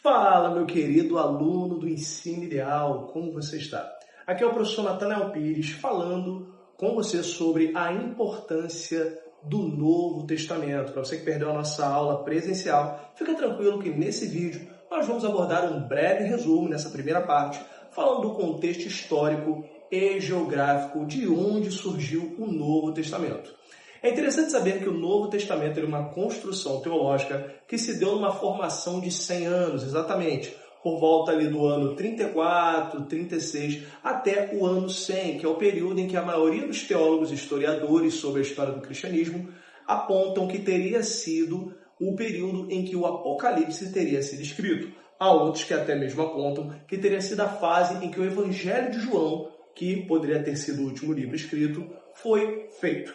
Fala, meu querido aluno do Ensino Ideal, como você está? Aqui é o professor Natanael Pires falando com você sobre a importância do Novo Testamento. Para você que perdeu a nossa aula presencial, fica tranquilo que nesse vídeo nós vamos abordar um breve resumo nessa primeira parte, falando do contexto histórico e geográfico de onde surgiu o Novo Testamento. É interessante saber que o Novo Testamento é uma construção teológica que se deu numa formação de 100 anos, exatamente, por volta ali do ano 34, 36, até o ano 100, que é o período em que a maioria dos teólogos e historiadores sobre a história do cristianismo apontam que teria sido o período em que o Apocalipse teria sido escrito. Há outros que até mesmo apontam que teria sido a fase em que o Evangelho de João, que poderia ter sido o último livro escrito, foi feito.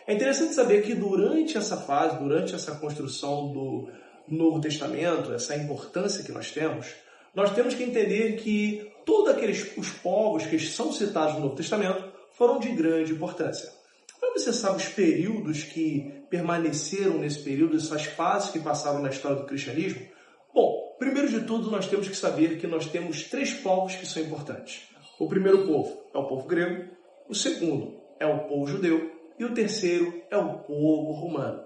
É interessante saber que durante essa fase, durante essa construção do Novo Testamento, essa importância que nós temos que entender que todos os povos que são citados no Novo Testamento foram de grande importância. Mas você sabe os períodos que permaneceram nesse período, essas fases que passaram na história do cristianismo? Bom, primeiro de tudo, nós temos que saber que nós temos 3 povos que são importantes. O primeiro povo é o povo grego, o segundo é o povo judeu, e o terceiro é o povo romano.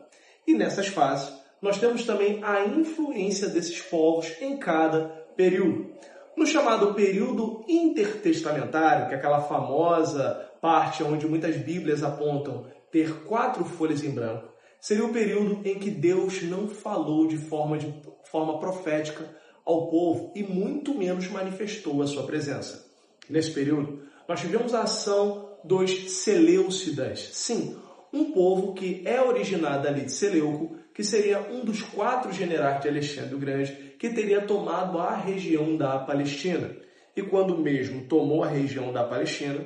E nessas fases, nós temos também a influência desses povos em cada período. No chamado período intertestamentário, que é aquela famosa parte onde muitas bíblias apontam ter 4 folhas em branco, seria o período em que Deus não falou de forma profética ao povo e muito menos manifestou a sua presença. Nesse período, nós tivemos a ação dos Seleucidas. Sim, um povo que é originado ali de Seleuco, que seria um dos 4 generais de Alexandre o Grande, que teria tomado a região da Palestina. E quando mesmo tomou a região da Palestina,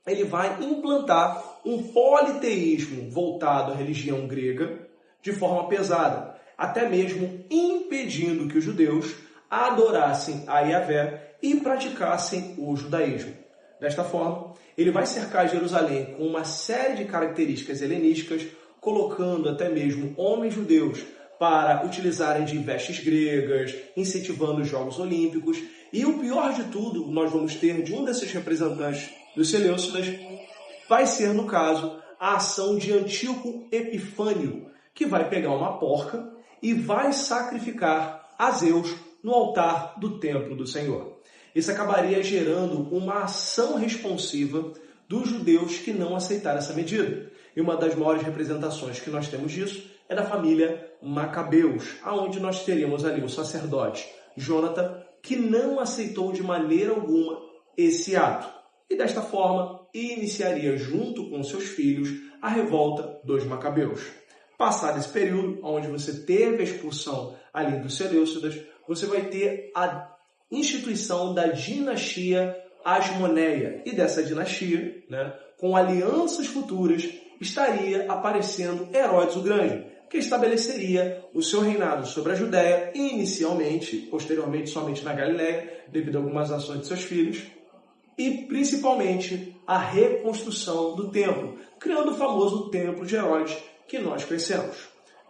ele vai implantar um politeísmo voltado à religião grega de forma pesada, até mesmo impedindo que os judeus adorassem a Yahvé e praticassem o judaísmo. Desta forma, ele vai cercar Jerusalém com uma série de características helenísticas, colocando até mesmo homens judeus para utilizarem de vestes gregas, incentivando os Jogos Olímpicos. E o pior de tudo, nós vamos ter de um desses representantes dos Seleucidas, vai ser, no caso, a ação de Antíoco Epifânio, que vai pegar uma porca e vai sacrificar a Zeus no altar do templo do Senhor. Isso acabaria gerando uma ação responsiva dos judeus que não aceitaram essa medida. E uma das maiores representações que nós temos disso é da família Macabeus, onde nós teríamos ali o sacerdote Jonatan, que não aceitou de maneira alguma esse ato. E desta forma, iniciaria junto com seus filhos a revolta dos Macabeus. Passado esse período, onde você teve a expulsão ali dos Seleucidas, você vai ter a instituição da dinastia Asmoneia. E dessa dinastia, com alianças futuras, estaria aparecendo Herodes o Grande, que estabeleceria o seu reinado sobre a Judéia, inicialmente, posteriormente somente na Galiléia, devido a algumas ações de seus filhos, e principalmente a reconstrução do templo, criando o famoso Templo de Herodes que nós conhecemos.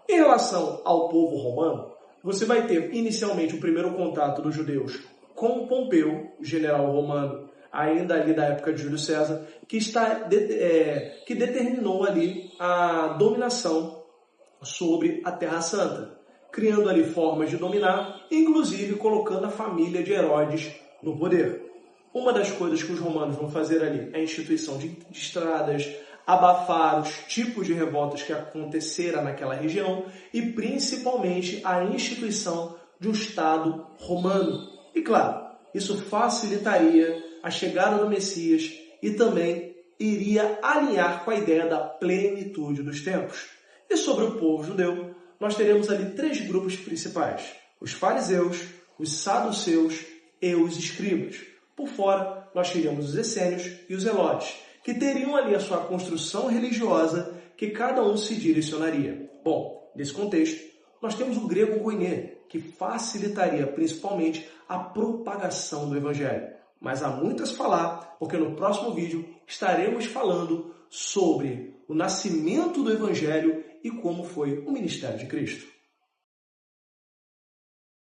Em relação ao povo romano, você vai ter inicialmente o primeiro contato dos judeus com Pompeu, general romano, ainda ali da época de Júlio César, que determinou ali a dominação sobre a Terra Santa, criando ali formas de dominar, inclusive colocando a família de Herodes no poder. Uma das coisas que os romanos vão fazer ali é a instituição de estradas, abafar os tipos de revoltas que aconteceram naquela região e principalmente a instituição de um Estado romano. E claro, isso facilitaria a chegada do Messias e também iria alinhar com a ideia da plenitude dos tempos. E sobre o povo judeu, nós teremos ali 3 grupos principais: os fariseus, os saduceus e os escribas. Por fora, nós teríamos os essênios e os zelotes, que teriam ali a sua construção religiosa que cada um se direcionaria. Bom, nesse contexto, nós temos o grego koiné, que facilitaria principalmente a propagação do Evangelho. Mas há muito a se falar, porque no próximo vídeo estaremos falando sobre o nascimento do Evangelho e como foi o ministério de Cristo.